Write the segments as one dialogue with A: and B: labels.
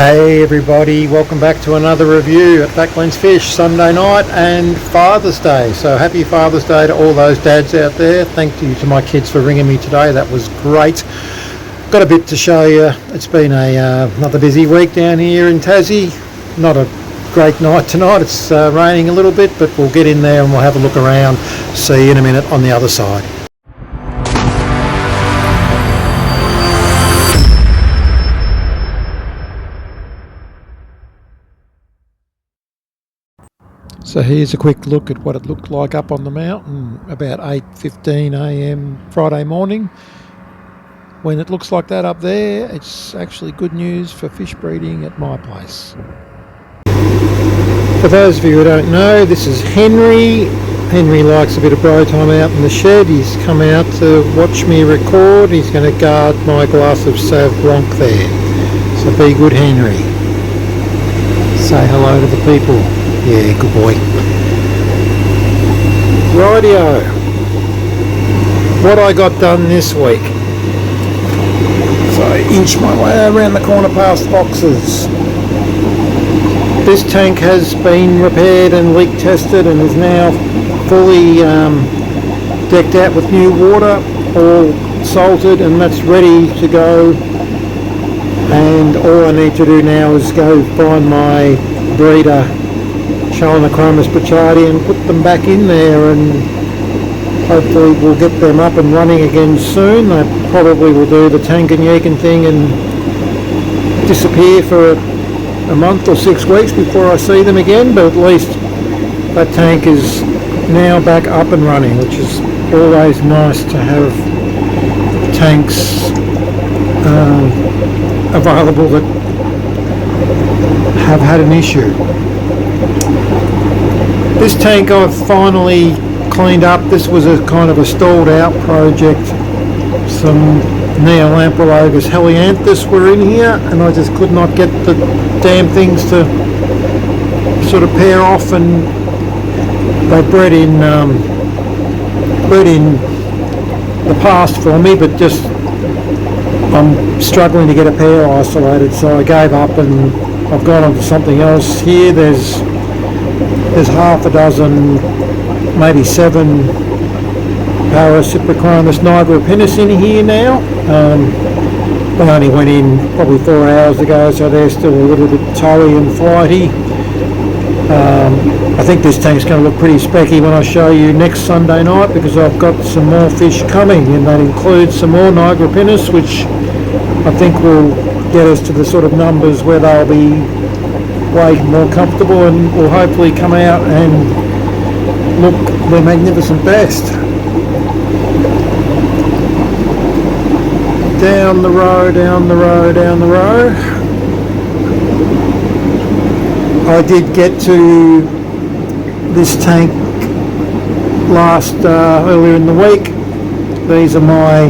A: Hey everybody, welcome back to another review at Backlands Fish, Sunday night and Father's Day. So happy Father's Day to all those dads out there. Thank you to my kids for ringing me today, that was great. Got a bit to show you. It's been another busy week down here in Tsesie. Not a great night tonight, it's raining a little bit, but we'll get in there and we'll have a look around. See you in a minute on the other side. So here's a quick look at what it looked like up on the mountain about 8:15 a.m. Friday morning. When it looks like that up there, it's actually good news for fish breeding at my place. For those of you who don't know, this is Henry. Henry likes a bit of bro time out in the shed. He's come out to watch me record. He's going to guard my glass of Sauv Blanc there. So be good, Henry. Say hello to the people. Yeah, good boy. Rightio. What I got done this week. So I inch my way around the corner past boxes. This tank has been repaired and leak tested and is now fully decked out with new water, all salted, and that's ready to go. And all I need to do now is go find my breeder Chlomis Pritchardi and put them back in there, and hopefully we'll get them up and running again soon. They probably will do the tank and yeeking thing and disappear for a month or 6 weeks before I see them again, but at least that tank is now back up and running, which is always nice to have tanks available that have had an issue. This tank I've finally cleaned up. This was a kind of a stalled out project. Some Neolamprologus helianthus were in here and I just could not get the damn things to sort of pair off, and they bred in the past for me, but just I'm struggling to get a pair isolated, so I gave up and I've gone on to something else. Here there's half a dozen, maybe 7 Paracypricromis nigropenis in here now. They only went in probably 4 hours ago, so they're still a little bit towy and flighty. I think this tank's going to look pretty specky when I show you next Sunday night, because I've got some more fish coming, and that includes some more nigropenis, which I think will get us to the sort of numbers where they'll be way more comfortable and will hopefully come out and look their magnificent best. Down the row, down the row, down the row. I did get to this tank earlier in the week. These are my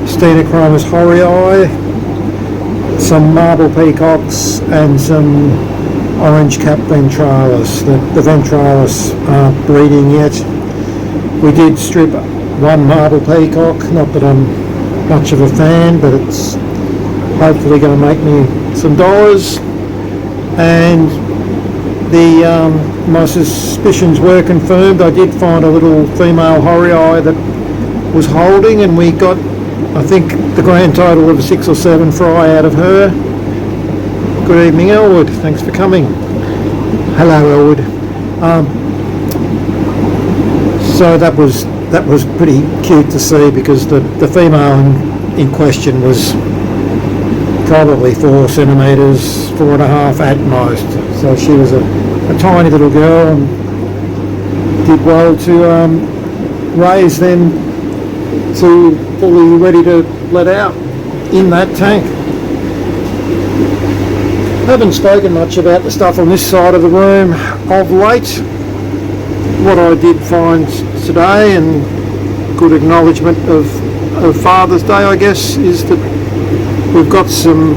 A: Stenachromis horii, some marble peacocks and some orange cap ventralis. The ventralis aren't breeding yet. We did strip one marble peacock, not that I'm much of a fan, but it's hopefully going to make me some dollars. And my suspicions were confirmed. I did find a little female horii that was holding, and we got, I think, the grand total of 6 or 7 fry out of her. Good evening, Elwood. Thanks for coming. Hello, Elwood. So that was pretty cute to see, because the female in question was probably 4 centimetres, 4.5 at most. So she was a tiny little girl and did well to raise them to fully ready to let out in that tank. I haven't spoken much about the stuff on this side of the room of late. What I did find today, and good acknowledgement of Father's Day, I guess, is that we've got some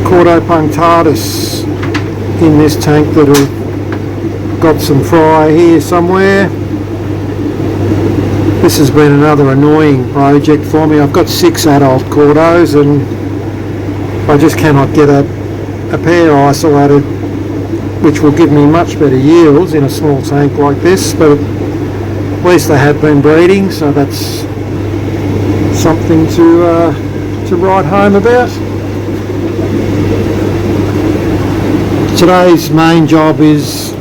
A: Cordopunctatus in this tank that have got some fry here somewhere. This has been another annoying project for me. I've got 6 adult cordos and I just cannot get a pair isolated which will give me much better yields in a small tank like this, but at least they have been breeding, so that's something to write home about. Today's main job has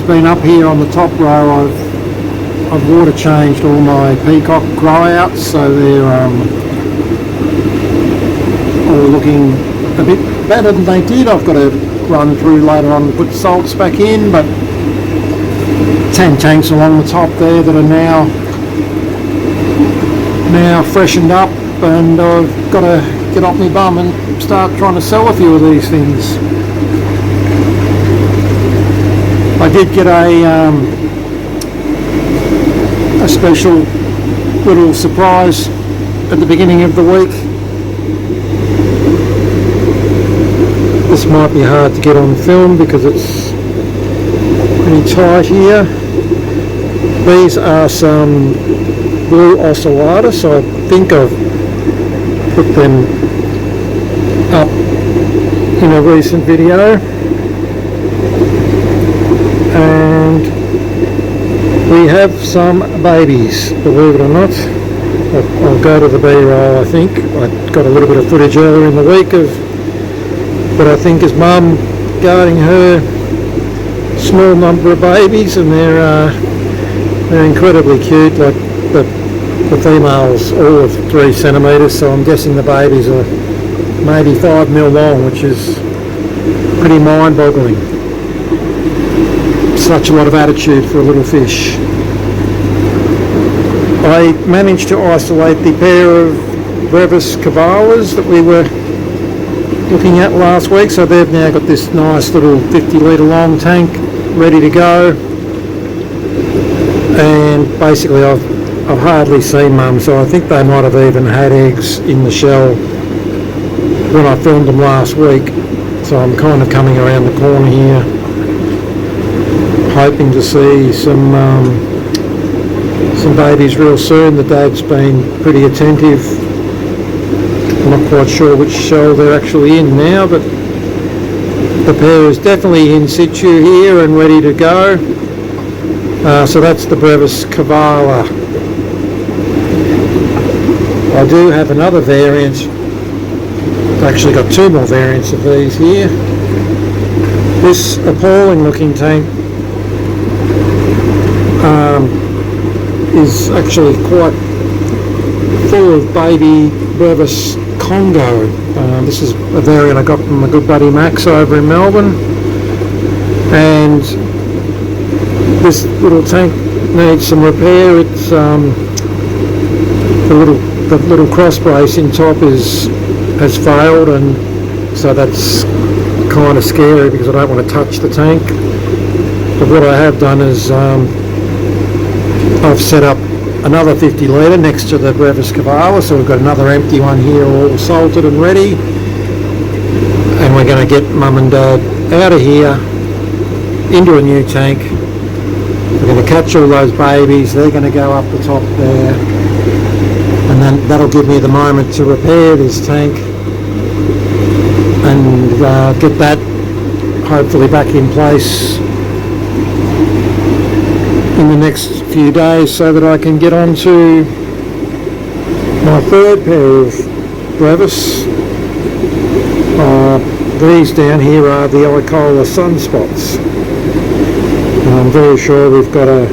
A: been up here on the top row. I've water changed all my peacock growouts, so they're all looking a bit better than they did. I've got to run through later on and put salts back in, but 10 tanks along the top there that are now freshened up, and I've got to get off my bum and start trying to sell a few of these things. I did get a special little surprise at the beginning of the week. This might be hard to get on film because it's pretty tight here. These are some blue ocelata, so I think I've put them up in a recent video. And we have some babies, believe it or not. I'll go to the B-roll, I think. I got a little bit of footage earlier in the week of what I think is Mum guarding her small number of babies, and they're incredibly cute. Like the females all of 3 centimetres, so I'm guessing the babies are maybe 5 mil long, which is pretty mind-boggling. Such a lot of attitude for a little fish. I managed to isolate the pair of brevis cavalas that we were looking at last week, so they've now got this nice little 50 litre long tank ready to go. And basically I've hardly seen Mum, so I think they might have even had eggs in the shell when I filmed them last week. So I'm kind of coming around the corner here, hoping to see some babies real soon. The dad's been pretty attentive. I'm not quite sure which shell they're actually in now, but the pair is definitely in situ here and ready to go. So that's the brevis cavala. I do have another variant. I've actually got 2 more variants of these here. This appalling looking tank is actually quite full of baby brevis Congo. This is a variant I got from my good buddy Max over in Melbourne, and this little tank needs some repair. It's the little cross brace in top has failed, and so that's kind of scary because I don't want to touch the tank. But what I have done is I've set up another 50 litre next to the brevis cavala, so we've got another empty one here all salted and ready, and we're going to get Mum and Dad out of here into a new tank. We're going to catch all those babies. They're going to go up the top there, and then that'll give me the moment to repair this tank and get that hopefully back in place in the next few days, so that I can get on to my 3rd pair of brevis. These down here are the Icola sunspots. I'm very sure we've got a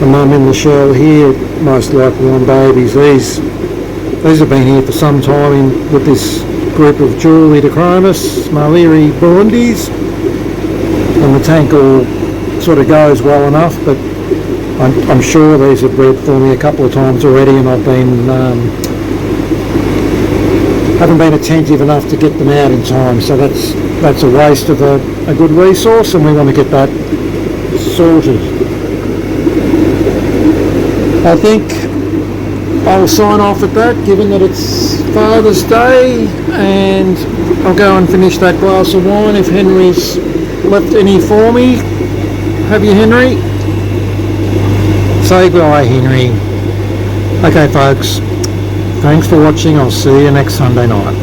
A: mum in the shell here, most likely on babies. These have been here for some time with this group of Julie Dicromis, Marleri Burundis, and the tank all sort of goes well enough, but I'm sure these have bred for me a couple of times already, and I've been haven't been attentive enough to get them out in time, so that's a waste of a good resource, and we want to get that sorted. I think I'll sign off at that, given that it's Father's Day, and I'll go and finish that glass of wine if Henry's left any for me. Have you, Henry? Say bye, Henry. Okay, folks. Thanks for watching. I'll see you next Sunday night.